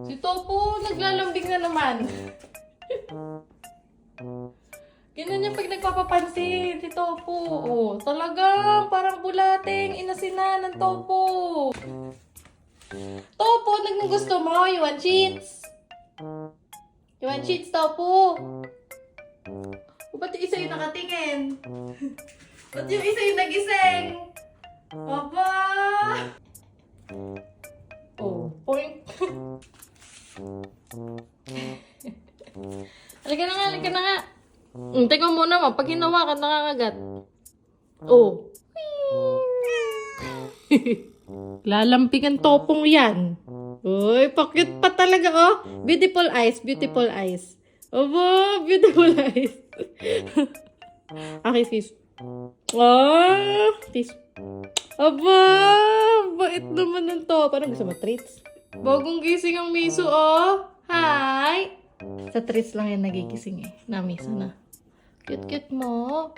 Si Topo, naglalambing na naman. Ganyan yung pag nagpapapansin, si Topo. Oh, talagang parang bulating inasina ng Topo. Topo, gusto mo? You want cheats? You want cheats, Topo? O, ba't yung isa yung nakatingin? Ba't yung isa yung nagising? Aba! Oh, point. Halika na nga, halika na nga. Teka mo naman, pag hinawakan, nakakagat. Oh. Lalamping ang Topong yan. Uy, pa-cute pa talaga, oh. Beautiful eyes, beautiful eyes. Aba, beautiful eyes. Okay, kiss. Ah, kiss. Aba, bait naman ng to. Parang gusto mo treats? Bagong gising ang miso, oh. Hi! Sa treats lang yan nagigising eh. Na miso na. Cute-cute mo.